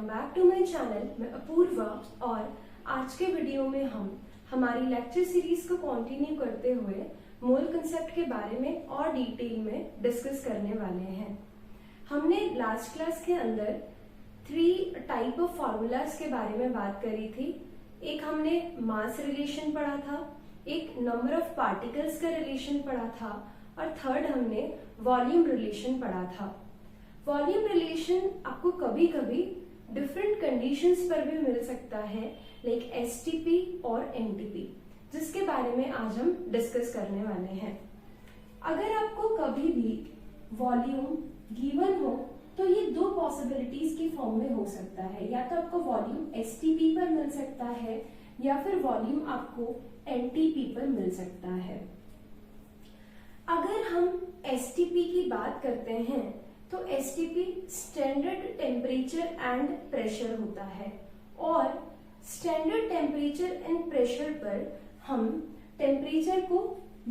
Back to my channel. मैं अपूर्वा और आज के वीडियो में हम हमारी लेक्चर सीरीज को कंटिन्यू करते हुए मोल कंसेप्ट के बारे में और डिटेल में डिस्कस करने वाले हैं। हमने लास्ट क्लास के अंदर 3 टाइप ऑफ फॉर्मूलाज के बारे में बात करी थी। एक हमने मास रिलेशन पढ़ा था, एक नंबर ऑफ पार्टिकल्स का रिलेशन पढ़ा था और थर्ड हमने वॉल्यूम रिलेशन पढ़ा था। वॉल्यूम रिलेशन आपको कभी कभी डिफरेंट कंडीशंस पर भी मिल सकता है, लाइक एसटीपी और एनटीपी, जिसके बारे में आज हम डिस्कस करने वाले हैं। अगर आपको कभी भी वॉल्यूम गिवन हो तो ये 2 पॉसिबिलिटीज की फॉर्म में हो सकता है। या तो आपको वॉल्यूम एसटीपी पर मिल सकता है या फिर वॉल्यूम आपको एनटीपी पर मिल सकता है। अगर हम एसटीपी की बात करते हैं तो STP standard temperature and pressure होता है और स्टैंडर्ड टेम्परेचर एंड प्रेशर पर हम टेम्परेचर को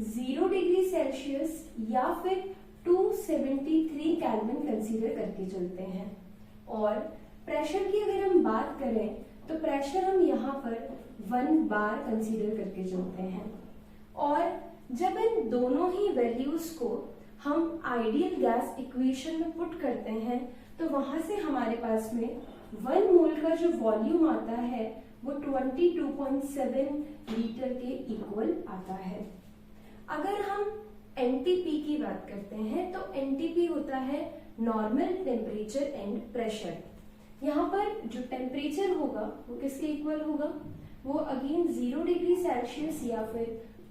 0 डिग्री सेल्सियस या फिर 273 केल्विन कंसीडर करके चलते हैं। और प्रेशर की अगर हम बात करें तो प्रेशर हम यहाँ पर 1 बार कंसीडर करके चलते हैं। और जब इन दोनों ही वैल्यूज को हम आइडियल गैस इक्वेशन में पुट करते हैं तो वहां से हमारे पास में 1 मोल का जो वॉल्यूम आता है वो 22.7 लीटर के इक्वल आता है। अगर हम एनटीपी की बात करते हैं तो एनटीपी होता है नॉर्मल टेम्परेचर एंड प्रेशर। यहाँ पर जो टेम्परेचर होगा वो किसके इक्वल होगा, वो अगेन 0 डिग्री सेल्सियस या फिर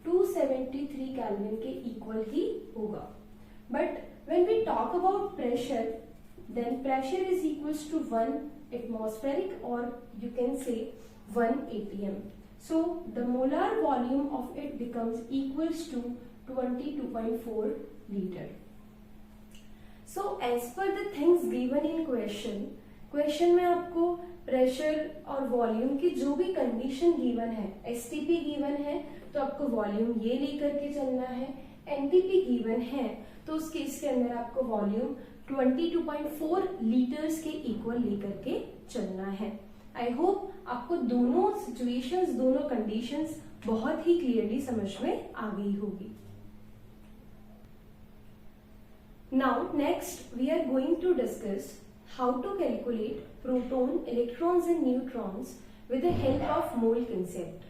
273 केल्विन के इक्वल ही होगा। But when we talk about pressure, then pressure is equals to 1 atmospheric or you can say 1 atm. So the molar volume of it becomes equals to 22.4 liter. So as per the things given in question में आपको pressure और volume की जो भी condition given है, STP given है तो आपको वॉल्यूम ये लेकर के चलना है, एनटीपी गिवन है तो उस केस के अंदर आपको वॉल्यूम 22.4 लीटर्स के इक्वल लेकर के चलना है। आई होप आपको दोनों सिचुएशंस, दोनों कंडीशंस बहुत ही क्लियरली समझ में आ गई होगी। Now next we are going to discuss how to calculate proton, electrons and neutrons with the help of mole concept।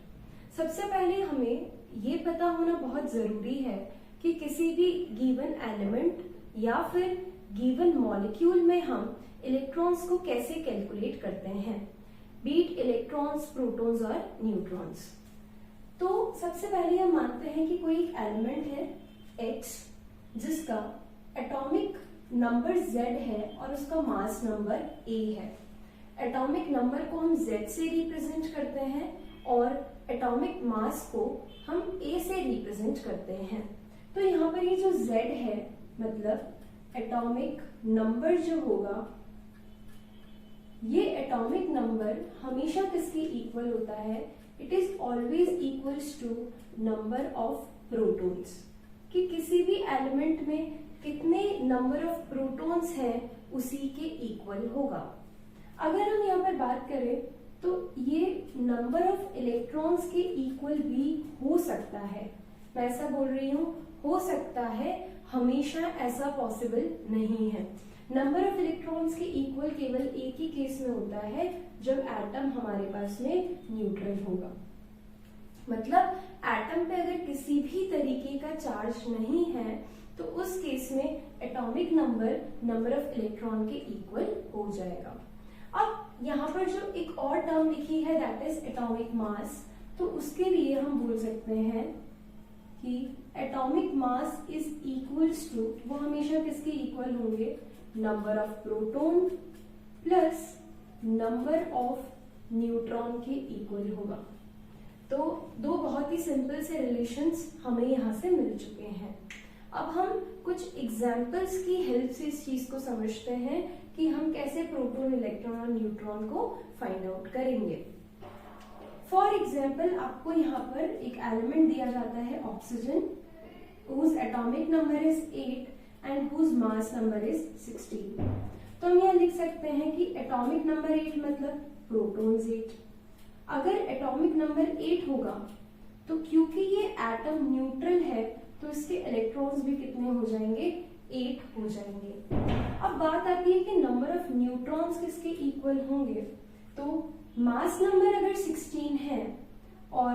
सबसे पहले हमें ये पता होना बहुत जरूरी है कि किसी भी गिवन एलिमेंट या फिर गिवन मॉलिक्यूल में हम इलेक्ट्रॉन्स को कैसे कैलकुलेट करते हैं, बीट इलेक्ट्रॉन्स, प्रोटॉन्स और न्यूट्रॉन्स। तो सबसे पहले हम मानते हैं कि कोई एक एलिमेंट है X जिसका एटॉमिक नंबर Z है और उसका मास नंबर A है। एटॉमिक नंबर को हम Z से रिप्रेजेंट करते हैं और एटॉमिक मास को हम A से रिप्रेजेंट करते हैं। तो यहाँ पर ये जो Z है मतलब एटॉमिक नंबर जो होगा, ये एटॉमिक नंबर हमेशा किसके इक्वल होता है, it is always equals to number of protons, कि किसी भी एलिमेंट में कितने नंबर ऑफ प्रोटॉन्स हैं उसी के इक्वल होगा। अगर हम यहाँ पर बात करें तो ये नंबर ऑफ इलेक्ट्रॉन्स के इक्वल भी हो सकता है। मैं ऐसा बोल रही हूँ हो सकता है, हमेशा ऐसा पॉसिबल नहीं है। नंबर ऑफ इलेक्ट्रॉन्स के इक्वल केवल एक ही केस में होता है जब एटम हमारे पास में न्यूट्रल होगा। मतलब एटम पे अगर किसी भी तरीके का चार्ज नहीं है तो उस केस में एटॉमिक नंबर ऑफ इलेक्ट्रॉन के इक्वल हो जाएगा। अब यहाँ पर जो एक और टर्म लिखी है दैट इज एटॉमिक मास, तो उसके लिए हम बोल सकते हैं कि atomic mass is equals to, वो हमेशा किसके इक्वल होंगे, number of proton plus number of neutron के इक्वल होगा। तो 2 बहुत ही सिंपल से रिलेशंस हमें यहाँ से मिल चुके हैं। अब हम कुछ एग्जाम्पल्स की हेल्प से इस चीज को समझते हैं कि हम कैसे प्रोटॉन, इलेक्ट्रॉन और न्यूट्रॉन को फाइंड आउट करेंगे। फॉर एग्जाम्पल आपको यहाँ पर एक एलिमेंट दिया जाता है oxygen, whose atomic number is 8 and whose mass number is 16। तो हम यहाँ लिख सकते हैं कि एटॉमिक नंबर 8 मतलब प्रोटॉन्स 8। अगर एटॉमिक नंबर 8 होगा तो क्योंकि ये एटम न्यूट्रल है तो इसके इलेक्ट्रॉन्स भी कितने हो जाएंगे, 8 हो जाएंगे। अब बात आती है कि नंबर ऑफ न्यूट्रॉन्स किसके इक्वल होंगे। तो मास नंबर अगर 16 है और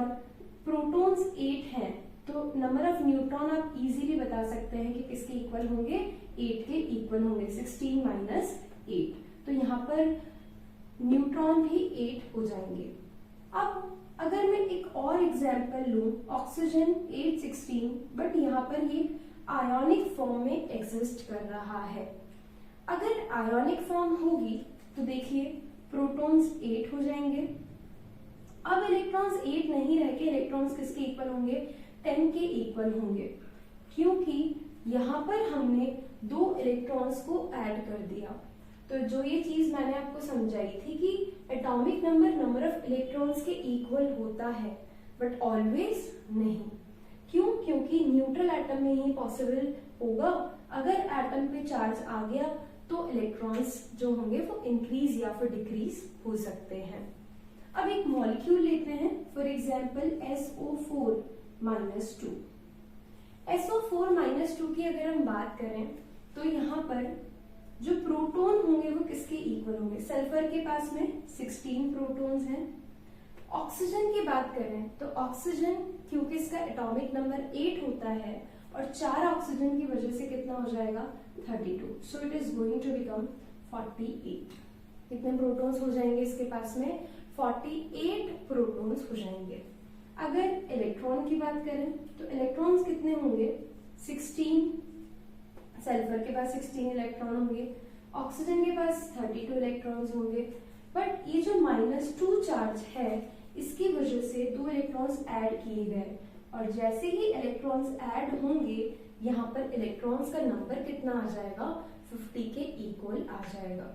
प्रोटॉन्स 8 हैं तो नंबर ऑफ न्यूट्रॉन आप इजीली बता सकते हैं कि किसके इक्वल होंगे, 8 के इक्वल होंगे, 16 माइनस 8। तो यहाँ पर न्यूट्रॉन भी 8 हो जाएंगे। अब अगर मैं एक और एग्जांपल लूं, ऑक्सीजन 816, बट यहाँ पर ये आयोनिक फॉर्म में एग्जिस्ट कर रहा है। अगर आयोनिक फॉर्म होगी तो देखिए प्रोटॉन्स 8 हो जाएंगे। अब इलेक्ट्रॉन्स 8 नहीं रह के इलेक्ट्रॉन्स किसके इक्वल होंगे, 10 के इक्वल होंगे, क्योंकि यहाँ पर हमने 2 इलेक्ट्रॉन्स को ऐड कर दिया। तो जो ये चीज मैंने आपको समझाई थी कि atomic number number of electrons के इक्वल होता है बट ऑलवेज नहीं। क्यों? क्योंकि न्यूट्रल एटम में ही पॉसिबल होगा। अगर एटम पे चार्ज आ गया तो इलेक्ट्रॉन्स जो होंगे वो इंक्रीज या फिर डिक्रीज हो सकते हैं। अब एक मॉलिक्यूल लेते हैं, फॉर एग्जाम्पल SO4-2। SO4-2 की अगर हम बात करें तो यहाँ पर जो प्रोटॉन होंगे वो किसके इक्वल होंगे, सल्फर के पास में 16 प्रोटॉन्स हैं। ऑक्सीजन की बात करें तो ऑक्सीजन क्योंकि इसका एटॉमिक नंबर 8 होता है और 4 ऑक्सीजन की वजह से कितना हो जाएगा, 32। So it is going to become 48। कितने प्रोटॉन्स हो जाएंगे इसके पास में, 48 प्रोटॉन्स हो जाएंगे। अगर इलेक्ट्रॉन की बात करें तो इलेक्ट्रॉन्स कितने होंगे, 16। सल्फर के पास 16 इलेक्ट्रॉन होंगे, ऑक्सीजन के पास 32 इलेक्ट्रॉन्स होंगे। बट ये जो -2 चार्ज है इसकी वजह से 2 इलेक्ट्रॉन्स ऐड किए गए और जैसे ही इलेक्ट्रॉन्स ऐड होंगे यहाँ पर इलेक्ट्रॉन्स का नंबर कितना आ जाएगा, 50 के इक्वल आ जाएगा।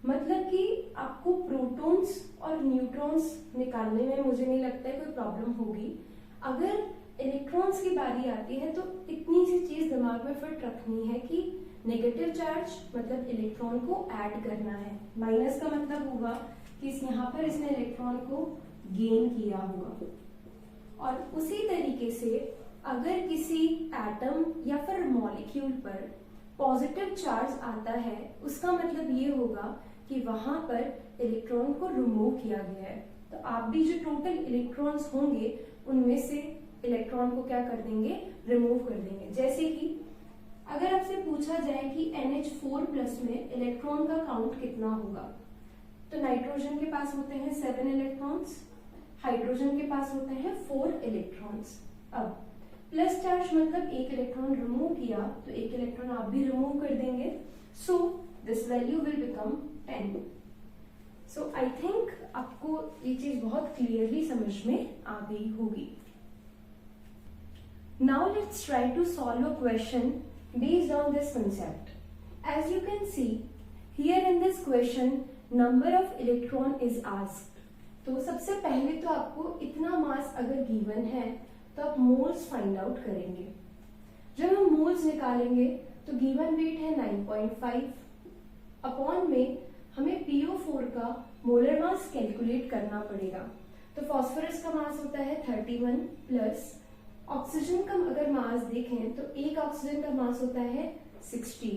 मतलब कि आपको प्रोटॉन्स और न्यूट्रॉन्स निकालने में मुझे नहीं लगता है कोई प्रॉब्लम होगी। अगर इलेक्ट्रॉन्स की बारी आती है तो इतनी सी चीज दिमाग में फिट रखनी है कि नेगेटिव चार्ज मतलब इलेक्ट्रॉन को ऐड करना है, माइनस का मतलब होगा कि यहाँ पर इसने इलेक्ट्रॉन को गेन किया होगा। और उसी तरीके से अगर किसी एटम या फिर मॉलिक्यूल पर पॉजिटिव चार्ज आता है उसका मतलब ये होगा कि वहां पर इलेक्ट्रॉन को रिमूव किया गया है। तो आप भी जो टोटल इलेक्ट्रॉन्स होंगे उनमें से इलेक्ट्रॉन को क्या कर देंगे, रिमूव कर देंगे। जैसे कि अगर आपसे पूछा जाए कि NH4+ में इलेक्ट्रॉन का काउंट कितना होगा, तो नाइट्रोजन के पास होते हैं 7 इलेक्ट्रॉन्स, हाइड्रोजन के पास होते हैं 4 इलेक्ट्रॉन्स। अब प्लस चार्ज मतलब एक इलेक्ट्रॉन रिमूव किया तो एक इलेक्ट्रॉन आप भी रिमूव कर देंगे, so this value will become 10। So I think आपको ये चीज बहुत क्लियरली समझ में आ गई होगी। Now let's try to solve a question based on this concept. As you can see, here in this question, number of electron is asked. तो सबसे पहले तो आपको इतना मास अगर गिवन है तो आप मोल्स फाइंड आउट करेंगे। जब हम मोल्स निकालेंगे तो गिवन वेट है 9.5 अपॉन में हमें PO4 का मोलर मास कैलकुलेट करना पड़ेगा। तो फॉस्फोरस का मास होता है 31 प्लस ऑक्सीजन का अगर मास देखें तो एक ऑक्सीजन का मास होता है 60,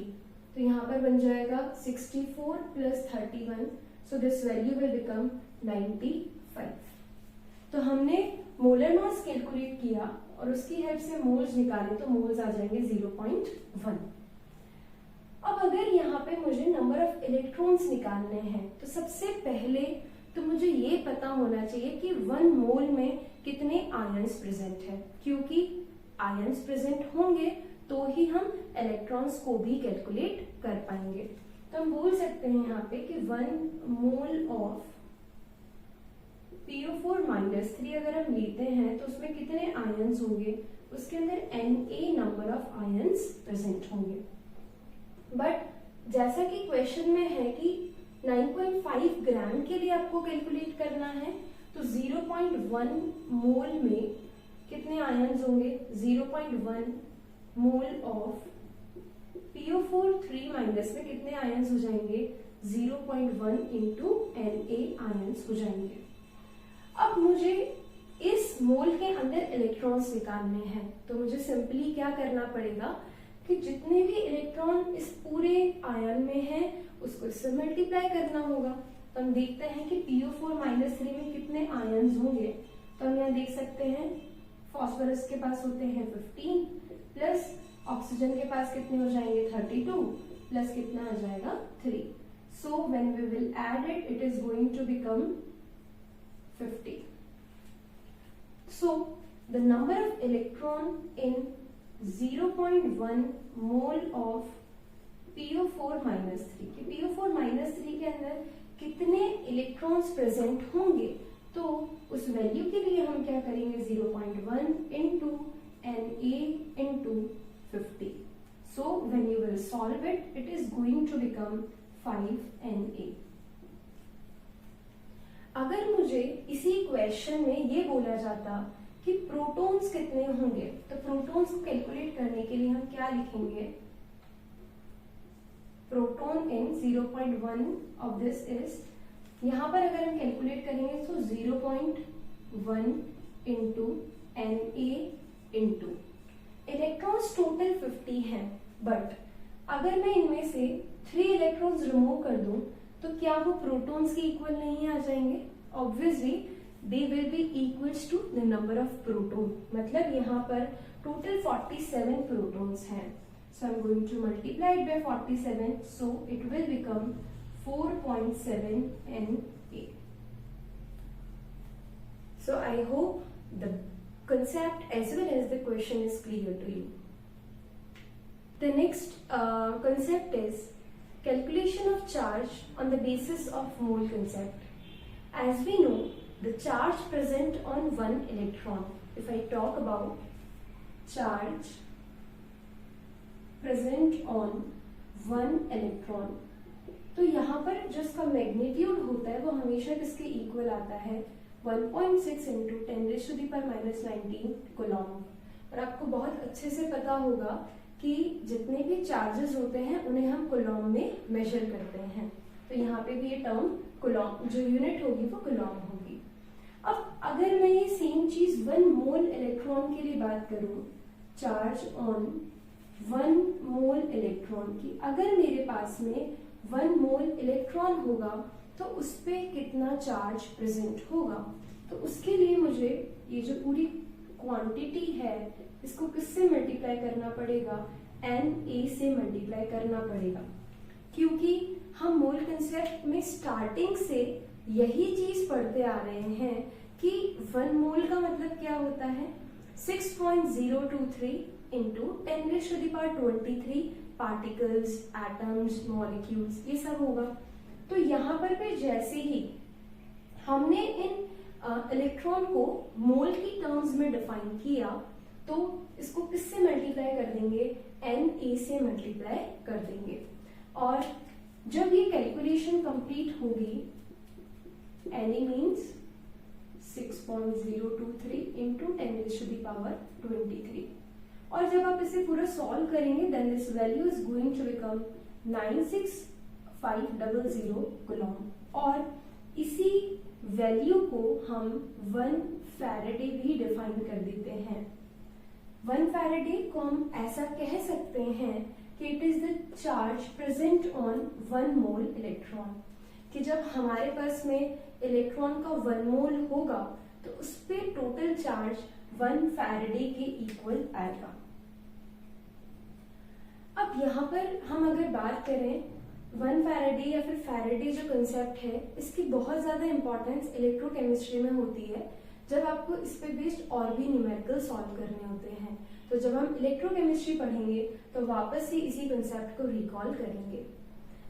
तो यहाँ पर बन जाएगा 64 plus 31, so this value will become 95। तो हमने मोलर मास कैलकुलेट किया और उसकी हेल्प से मोल्स निकाले तो मोल्स आ जाएंगे 0.1। अब अगर यहाँ पे मुझे नंबर ऑफ इलेक्ट्रॉन्स निकालने हैं तो सबसे पहले तो मुझे ये पता होना चाहिए कि 1 मोल में कितने आयंस प्रेजेंट है, क्योंकि आयंस प्रेजेंट होंगे तो ही हम इलेक्ट्रॉन्स को भी कैलकुलेट कर पाएंगे। तो हम बोल सकते हैं यहाँ पे कि 1 मोल ऑफ PO4-3 अगर हम लेते हैं तो उसमें कितने आयंस होंगे, उसके अंदर Na number of ions present होंगे। बट जैसा कि क्वेश्चन में है कि 9.5 ग्राम के लिए आपको कैलकुलेट करना है तो 0.1 मोल में कितने आयंस होंगे, 0.1 मोल ऑफ PO4 3 माइनस में कितने आयंस हो जाएंगे, 0.1 इंटू Na आयंस हो जाएंगे। अब मुझे इस मोल के अंदर इलेक्ट्रॉन्स निकालने हैं, तो मुझे सिंपली क्या करना पड़ेगा कि जितने भी इलेक्ट्रॉन इस पूरे आयन में हैं उसको इससे मल्टीप्लाई करना होगा। तो हम देखते हैं कि PO4 माइनस 3 में कितने आयन्स होंगे। तो हम यहाँ देख सकते हैं फास्फोरस के पास होते हैं 15 प्लस ऑक्सीजन के पास कितने हो जाएंगे 32 प्लस कितना आ जाएगा 3। So when we will add it is going to become 50। So the number of electron in 0.1 mole of PO4 minus 3 कि PO4 माइनस 3 के अंदर कितने इलेक्ट्रॉन्स प्रेजेंट होंगे, तो उस वैल्यू के लिए हम क्या करेंगे 0.1 into Na into 50। So when you will solve it, it is going to become 5Na। अगर मुझे इसी इक्वेशन में ये बोला जाता कि प्रोटॉन्स कितने होंगे, तो प्रोटॉन्स को कैलकुलेट करने के लिए हम क्या लिखेंगे, proton in 0.1 of this is, यहां पर अगर हम कैलकुलेट करेंगे तो 0.1 into Na into electrons total 50 हैं, बट अगर मैं इनमें से 3 इलेक्ट्रॉन्स रिमूव कर दूं तो क्या वो प्रोटॉन्स के इक्वल नहीं आ जाएंगे? Obviously they will be equals to the number of proton, मतलब यहाँ पर टोटल 47 protons हैं। So I'm going to multiply it by 47, so it will become 4.7 Na। So I hope the concept as well as the question is clear to you. The next concept is calculation of charge on the basis of mole concept. As we know, the charge present on one electron, if I talk about charge present on one electron, तो यहाँ पर जो इसका magnitude होता है वो हमेशा किसके इक्वल आता है 1.6 इंटू 10⁻⁻19 कूलॉम। और आपको बहुत अच्छे से पता होगा कि जितने भी चार्जेस होते हैं उन्हें हम कूलॉम में मेजर करते हैं, तो यहाँ पे भी ये टर्म कूलॉम, जो यूनिट होगी वो कूलॉम होगी। अब अगर मैं ये सेम चीज 1 मोल इलेक्ट्रॉन के लिए बात करूं, चार्ज ऑन 1 मोल इलेक्ट्रॉन की, अगर मेरे पास में 1 मोल इलेक्ट्रॉन होगा तो उस पे कितना चार्ज प्रेजेंट होगा, तो उसके लिए मुझे ये जो पूरी क्वांटिटी है इसको किससे मल्टीप्लाई करना पड़ेगा, Na से मल्टीप्लाई करना पड़ेगा, क्योंकि हम मोल कंसेप्ट में स्टार्टिंग से यही चीज पढ़ते आ रहे हैं कि 1 मोल का मतलब क्या होता है 6.023 इंटू 10⁻23 पार्टिकल्स, एटम्स, मॉलिक्यूल्स, ये सब होगा। तो यहाँ पर भी जैसे ही हमने इन इलेक्ट्रॉन को मोल की टर्म्स में डिफाइन किया, तो इसको किससे मल्टीप्लाई कर देंगे, Na से मल्टीप्लाई कर देंगे। और जब ये कैलकुलेशन कंप्लीट होगी, Na मीन्स 6.023 इंटू 10⁻23, और जब आप इसे पूरा सॉल्व करेंगे then this value is going to become 96500 coulomb. और इसी वैल्यू को हम 1 फैराडे भी डिफाइन कर देते हैं। 1 फैराडे को हम ऐसा कह सकते हैं कि it is the charge present on 1 mole electron, कि जब हमारे पास में इलेक्ट्रॉन का 1 मोल होगा तो उस पे टोटल चार्ज 1 फैराडे के इक्वल आएगा। अब यहाँ पर हम अगर बात करें 1 फैराडे या फिर फैराडे जो कंसेप्ट है, इसकी बहुत ज्यादा इंपॉर्टेंस इलेक्ट्रोकेमिस्ट्री में होती है, जब आपको इस पे बेस्ड और भी न्यूमेरिकल सॉल्व करने होते हैं। तो जब हम इलेक्ट्रोकेमिस्ट्री पढ़ेंगे तो वापस से इसी कंसेप्ट को रिकॉल करेंगे।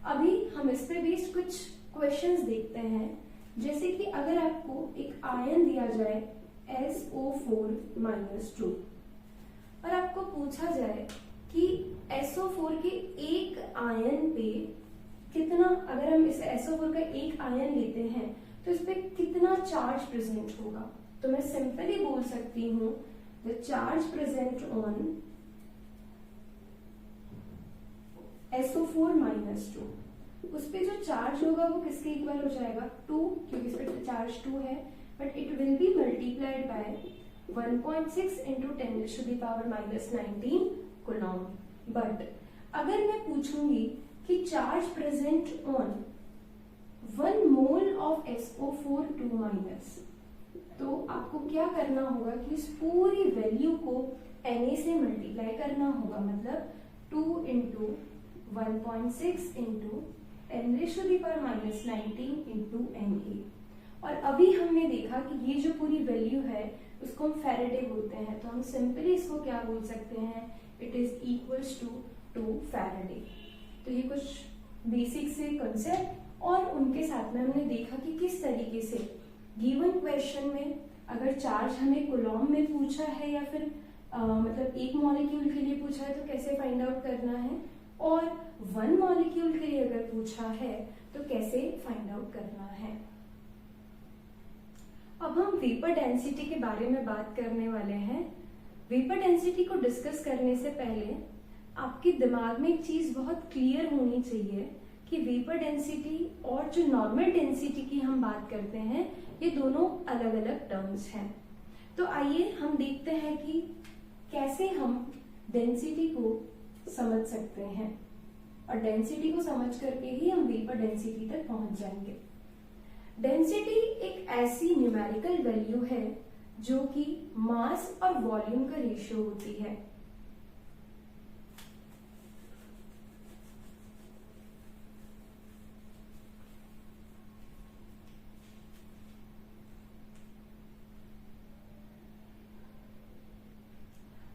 अभी हम इस पे बेस्ड कुछ क्वेश्चंस देखते हैं, जैसे कि अगर आपको एक आयन दिया जाए SO4-2 और आपको पूछा जाए कि SO4 के एक आयन पे कितना, अगर हम इस SO4 का एक आयन लेते हैं तो इस पे कितना चार्ज प्रेजेंट होगा, तो मैं सिंपली बोल सकती हूँ the charge present on SO4 -2, उस पे जो चार्ज होगा वो किसके इक्वल हो जाएगा 2, क्योंकि इस पे चार्ज 2 है, but it will B multiplied by 1.6 into 10⁻⁻19 Coulomb. But अगर मैं पूछूंगी कि charge present on 1 mole of SO4 2-, तो आपको क्या करना होगा कि इस पूरी वैल्यू को Na से मल्टीप्लाई करना होगा, मतलब 2 into 1.6 into 10⁻⁻19 into Na। और अभी हमने देखा कि ये जो पूरी वैल्यू है उसको हम फैराडे बोलते हैं, तो हम सिंपली इसको क्या बोल सकते हैं, it is equals to 2 Faraday. तो ये कुछ बेसिक से कंसेप्ट, और उनके साथ में हमने देखा कि किस तरीके से गिवन क्वेश्चन में अगर चार्ज हमें कूलॉम में पूछा है या फिर मतलब एक मॉलिक्यूल के लिए पूछा है तो कैसे फाइंड आउट करना है, और 1 मॉलिक्यूल के लिए अगर पूछा है तो कैसे फाइंड आउट करना है। अब हम वेपर डेंसिटी के बारे में बात करने वाले हैं। वेपर डेंसिटी को डिस्कस करने से पहले आपके दिमाग में एक चीज बहुत क्लियर होनी चाहिए कि वेपर डेंसिटी और जो नॉर्मल डेंसिटी की हम बात करते हैं ये दोनों अलग अलग टर्म्स हैं। तो आइए हम देखते हैं कि कैसे हम डेंसिटी को समझ सकते हैं, और डेंसिटी को समझ करके ही हम वेपर डेंसिटी तक पहुंच जाएंगे। डेंसिटी एक ऐसी न्यूमेरिकल वैल्यू है जो कि मास और वॉल्यूम का रेशियो होती है।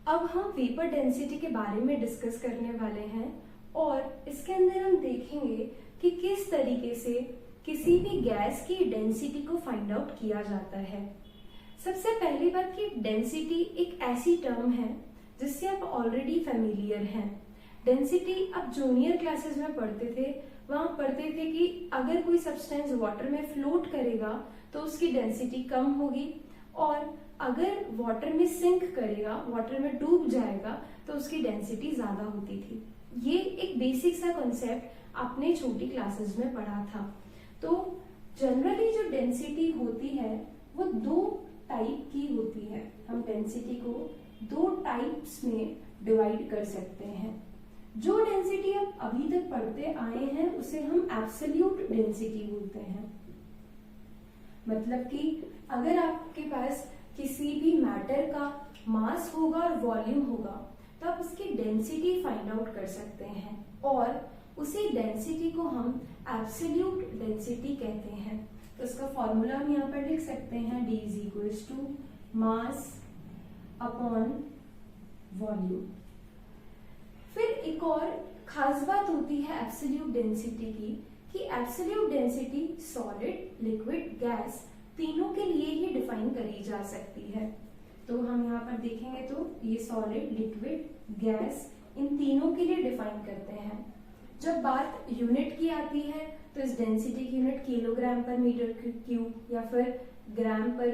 अब हम वेपर डेंसिटी के बारे में डिस्कस करने वाले हैं, और इसके अंदर हम देखेंगे कि किस तरीके से किसी भी गैस की डेंसिटी को फाइंड आउट किया जाता है। सबसे पहली बात कि डेंसिटी एक ऐसी टर्म है जिससे आप ऑलरेडी फेमिलियर हैं। डेंसिटी आप जूनियर क्लासेस में पढ़ते थे, वहां पढ़ते थे कि अगर कोई सब्सटेंस वाटर में फ्लोट करेगा तो उसकी डेंसिटी कम होगी, और अगर वाटर में सिंक करेगा, वाटर में डूब जाएगा, तो उसकी डेंसिटी ज्यादा होती थी। ये एक बेसिक सा कॉन्सेप्ट आपने छोटी क्लासेस में पढ़ा था। तो जनरली जो डेंसिटी होती है वो 2 टाइप की होती है। हम डेंसिटी को 2 टाइप्स में डिवाइड कर सकते हैं। जो डेंसिटी आप अभी तक पढ़ते आए हैं उसे हम एब्सोल्यूट डेंसिटी बोलते हैं। मतलब कि अगर आपके पास किसी भी मैटर का मास होगा और वॉल्यूम होगा तो आप उसकी डेंसिटी फाइंड आउट कर सकते हैं, और उसी डेंसिटी को हम एब्सोल्यूट डेंसिटी कहते हैं। तो इसका फॉर्मूला हम यहाँ पर लिख सकते हैं, D is equals to mass upon volume. फिर एक और खास बात होती है एब्सोल्यूट डेंसिटी की, कि absolute density solid, liquid, gas तीनों के लिए ही डिफाइन करी जा सकती है। तो हम यहाँ पर देखेंगे तो ये सॉलिड, लिक्विड, गैस इन तीनों के लिए डिफाइन करते हैं। जब बात यूनिट की आती है तो इस डेंसिटी की यूनिट किलोग्राम पर मीटर क्यूब या फिर ग्राम पर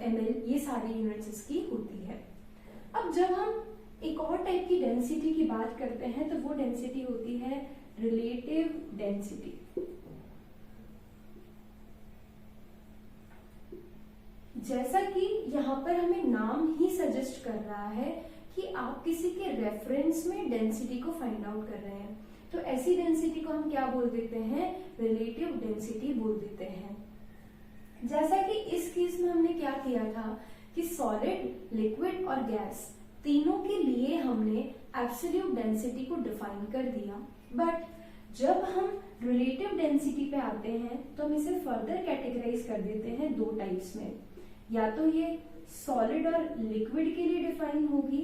ml, ये सारी यूनिट्स इसकी होती है। अब जब हम एक और टाइप की डेंसिटी की बात करते हैं तो वो डेंसिटी होती है रिलेटिव डेंसिटी। जैसा कि यहाँ पर हमें नाम ही सजेस्ट कर रहा है कि आप किसी के रेफरेंस में डेंसिटी को फाइंड आउट कर रहे हैं, तो ऐसी डेंसिटी को हम क्या बोल देते हैं, रिलेटिव डेंसिटी बोल देते हैं। जैसा कि इस केस में हमने क्या किया था कि सॉलिड, लिक्विड और गैस तीनों के लिए हमने एब्सोल्यूट डेंसिटी को डिफाइन कर दिया, बट जब हम रिलेटिव डेंसिटी पे आते हैं तो हम इसे फर्दर कैटेगराइज कर देते हैं 2 टाइप्स में। या तो ये सॉलिड और लिक्विड के लिए डिफाइन होगी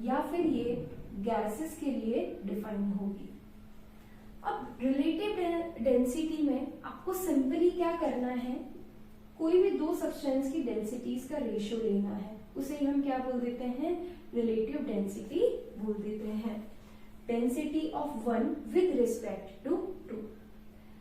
या फिर ये गैसेस के लिए डिफाइन होगी। अब रिलेटिव डेंसिटी में आपको सिंपली क्या करना है, कोई भी 2 सब्सटेंस की डेंसिटीज का रेशियो लेना है, उसे हम क्या बोल देते हैं, रिलेटिव डेंसिटी बोल देते हैं। Density of 1 with respect to 2।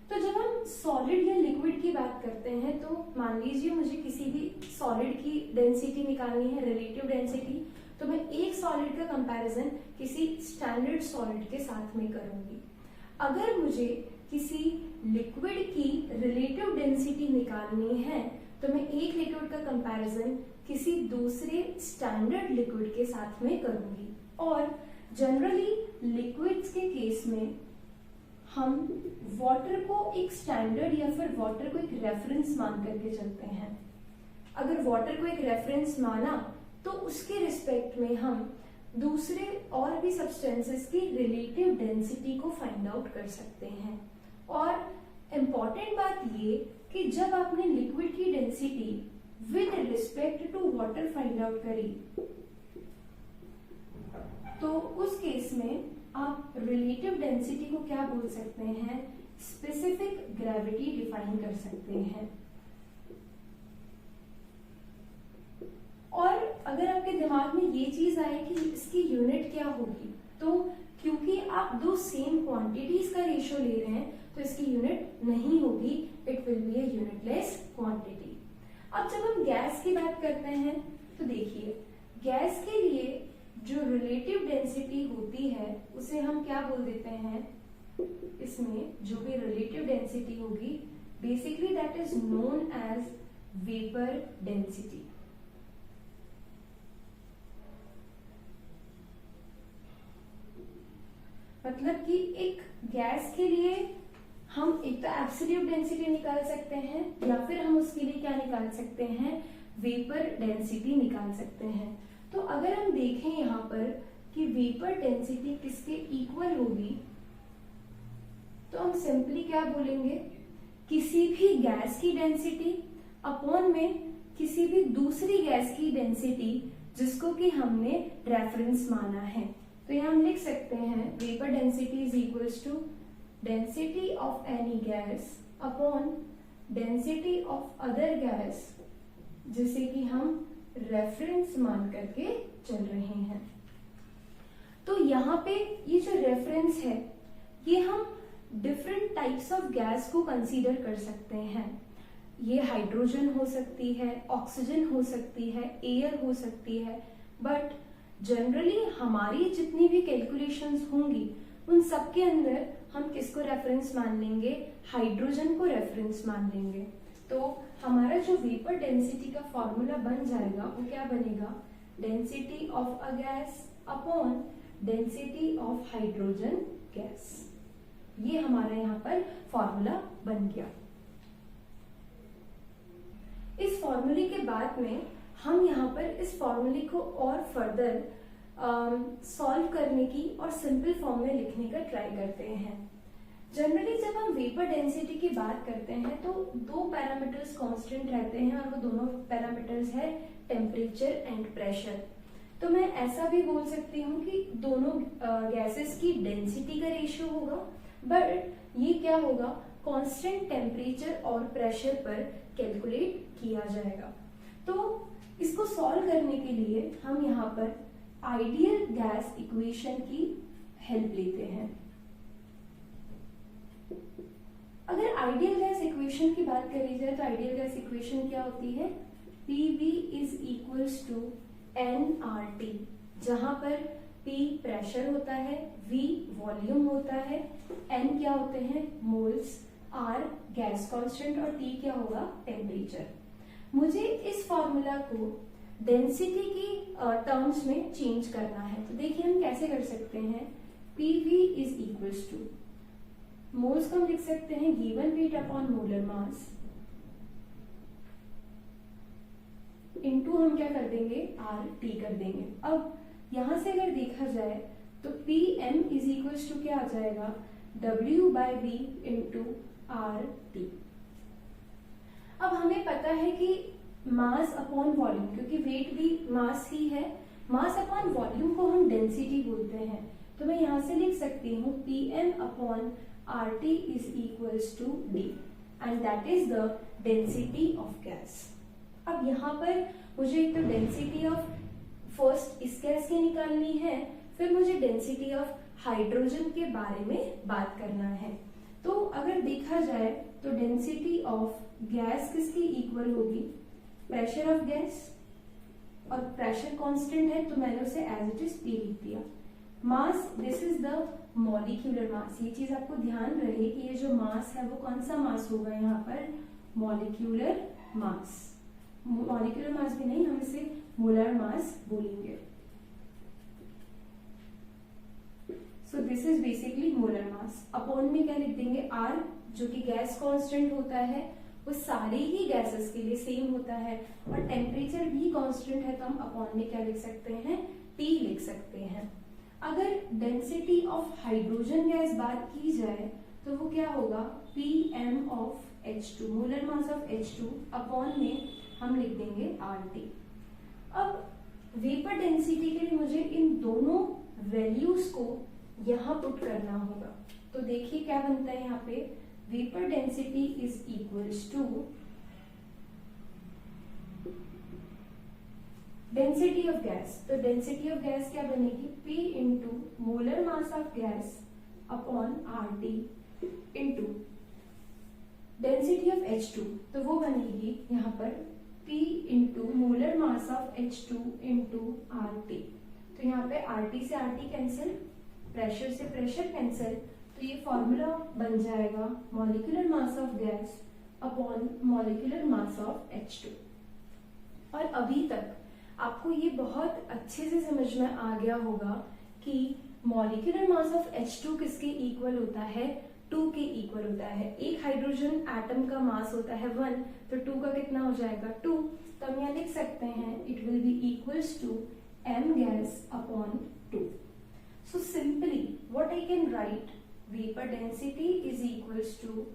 तो जब हम सॉलिड या लिक्विड की बात करते हैं तो मान लीजिए मुझे किसी भी सॉलिड की डेंसिटी निकालनी है, रिलेटिव डेंसिटी, तो मैं एक सॉलिड का कंपैरिजन किसी स्टैंडर्ड सॉलिड के साथ में करूंगी। अगर मुझे किसी लिक्विड की रिलेटिव डेंसिटी निकालनी है तो मैं एक लिक्विड का कंपैरिजन किसी दूसरे स्टैंडर्ड लिक्विड के साथ में करूंगी। और जनरली लिक्विड्स के केस में हम वाटर को एक स्टैंडर्ड या फिर वाटर को एक रेफरेंस मान करके चलते हैं। अगर वाटर को एक रेफरेंस माना तो उसके रिस्पेक्ट में हम दूसरे और भी सब्सटेंसेस की रिलेटिव डेंसिटी को फाइंड आउट कर सकते हैं। और इम्पॉर्टेंट बात ये कि जब आपने लिक्विड की density with respect to water find out करी तो उस केस में आप रिलेटिव डेंसिटी को क्या बोल सकते हैं, स्पेसिफिक ग्रेविटी डिफाइन कर सकते हैं। और अगर आपके दिमाग में ये चीज आए कि इसकी यूनिट क्या होगी, तो क्योंकि आप दो सेम क्वांटिटीज का रेशियो ले रहे हैं तो इसकी यूनिट नहीं होगी, it will B A unitless quantity. अब जब हम गैस की बात करते हैं तो देखिए गैस के लिए जो रिलेटिव डेंसिटी होती है उसे हम क्या बोल देते हैं, इसमें जो भी रिलेटिव डेंसिटी होगी basically that is known as vapour density. मतलब कि एक गैस के लिए हम एक तो एब्सोल्यूट डेंसिटी निकाल सकते हैं या फिर हम उसके लिए क्या निकाल सकते हैं, वेपर डेंसिटी निकाल सकते हैं। तो अगर हम देखें यहाँ पर कि वेपर डेंसिटी किसके इक्वल होगी तो हम सिंपली क्या बोलेंगे, किसी भी गैस की डेंसिटी अपॉन में किसी भी दूसरी गैस की डेंसिटी जिसको कि हमने रेफरेंस माना है। तो यहाँ हम लिख सकते हैं vapour density is equals to density of any gas upon density of other gas जिसे कि हम रेफरेंस मान करके चल रहे हैं। तो यहाँ पे ये जो रेफरेंस है ये हम डिफरेंट टाइप्स ऑफ गैस को कंसीडर कर सकते हैं। ये हाइड्रोजन हो सकती है, ऑक्सीजन हो सकती है, एयर हो सकती है, बट जनरली हमारी जितनी भी कैलकुलेशंस होंगी उन सब के अंदर हम किसको रेफरेंस मान लेंगे, हाइड्रोजन को रेफरेंस मान लेंगे। तो हमारा जो वेपर डेंसिटी का फॉर्मूला बन जाएगा वो क्या बनेगा, density of a gas upon density of hydrogen gas. ये हमारा यहाँ पर फॉर्मूला बन गया। इस फॉर्मूले के बाद में हम यहाँ पर इस फॉर्मूले को और फर्दर सॉल्व करने की और सिंपल फॉर्म में लिखने का ट्राई करते हैं। जनरली जब हम वेपर डेंसिटी की बात करते हैं तो दो पैरामीटर्स कांस्टेंट रहते हैं और वो दोनों पैरामीटर्स है टेम्परेचर एंड प्रेशर। तो मैं ऐसा भी बोल सकती हूँ कि दोनों गैसेस की डेंसिटी का रेशियो होगा, बट ये क्या होगा, कांस्टेंट टेम्परेचर और प्रेशर पर कैलकुलेट किया जाएगा। तो इसको सॉल्व करने के लिए हम यहाँ पर आइडियल गैस इक्वेशन की हेल्प लेते हैं। अगर आइडियल गैस इक्वेशन की बात करी जाए तो आइडियल गैस इक्वेशन क्या होती है, PV is equals to nRT, जहां पर P प्रेशर होता है, V वॉल्यूम होता है, N क्या होते हैं मोल्स, R गैस कांस्टेंट और T क्या होगा टेम्परेचर। मुझे इस फॉर्मूला को डेंसिटी की टर्म्स में चेंज करना है। तो देखिए हम कैसे कर सकते हैं, PV is equals two moles को हम लिख सकते हैं given weight upon molar mass into हम क्या कर देंगे RT कर देंगे। अब यहां से अगर देखा जाए तो PM इज इक्वल्स टू क्या आ जाएगा, W/V इंटू RT। अब हमें पता है कि मास अपॉन वॉल्यूम, क्योंकि वेट भी मास ही है, मास अपॉन वॉल्यूम को हम डेंसिटी बोलते हैं। तो मैं यहां से लिख सकती हूँ PM upon RT is equals to D and that is the density of gas। अब यहाँ पर मुझे एक तो डेंसिटी ऑफ फर्स्ट इस गैस की निकालनी है, फिर मुझे डेंसिटी ऑफ हाइड्रोजन के बारे में बात करना है। तो अगर देखा जाए तो डेंसिटी ऑफ गैस किसकी इक्वल होगी, प्रेशर ऑफ गैस और प्रेशर कांस्टेंट है तो मैंने उसे एज इट इज P लिख दिया। Mass, this is the molecular mass. ये चीज आपको ध्यान रहे कि ये जो मास है वो कौन सा मास होगा यहाँ पर, मॉलिक्यूलर मास। मॉलिक्यूलर मास भी नहीं, हम इसे मोलर मास बोलेंगे। So this is basically molar mass. Upon में क्या लिख देंगे, R, जो कि गैस कांस्टेंट होता है, वो सारे ही गैसेस के लिए सेम होता है, और टेम्परेचर भी कांस्टेंट है तो हम अपॉन में क्या लिख सकते हैं, T लिख सकते हैं। अगर डेंसिटी ऑफ हाइड्रोजन गैस बात की जाए तो वो क्या होगा, Pm of H2, molar mass of H2 upon में हम लिख देंगे RT। अब वेपर डेंसिटी के लिए मुझे इन दोनों वैल्यूज को यहां पुट करना होगा। तो देखिए क्या बनता है यहाँ पे, vapour density is equals to density of gas. तो डेंसिटी ऑफ गैस क्या बनेगी, P into molar mass of gas upon RT into density of H2, तो वो बनेगी यहाँ पर P into molar mass of H2 into RT। तो यहाँ पे RT से RT कैंसिल, प्रेशर से प्रेशर कैंसिल, तो ये फॉर्मूला बन जाएगा molecular mass of gas upon molecular mass of H2। और अभी तक आपको ये बहुत अच्छे से समझ में आ गया होगा कि मॉलिक्यूलर मास ऑफ H2 किसके इक्वल होता है, 2 के इक्वल होता है। एक हाइड्रोजन एटम का मास होता है 1, तो 2 का कितना हो जाएगा 2। तो हम यहाँ लिख सकते हैं it will be equals to m gas upon 2। So simply what I can write, vapour density is equals to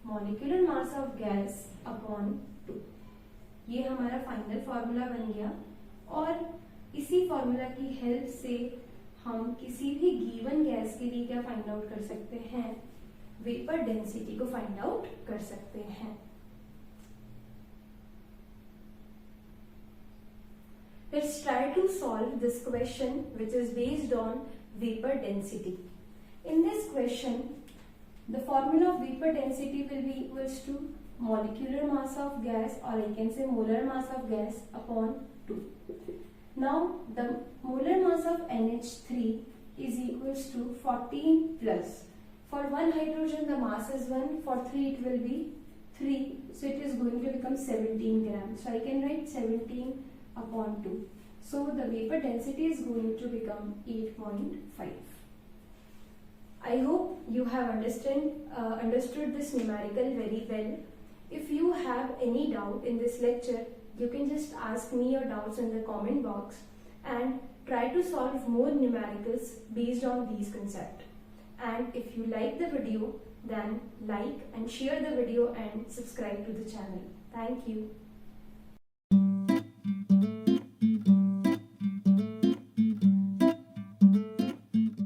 molecular mass of gas upon 2। ये हमारा फाइनल फॉर्मूला बन गया, और इसी फॉर्मूला की हेल्प से हम किसी भी गिवन गैस के लिए क्या फाइंड आउट कर सकते हैं, वेपर डेंसिटी को फाइंड आउट कर सकते हैं। Let's try to solve this question which is based on vapor density. In this question, the formula of vapor density will be equals to molecular mass of gas, or I can say molar mass of gas upon 2. Now the molar mass of NH3 is equals to 14 plus. For one hydrogen the mass is 1, for 3 it will be 3, so it is going to become 17 grams. So I can write 17 upon 2. So the vapor density is going to become 8.5. I hope you have understood this numerical very well. If you have any doubt in this lecture, you can just ask me your doubts in the comment box and try to solve more numericals based on these concepts. And if you like the video, then like and share the video and subscribe to the channel. Thank you.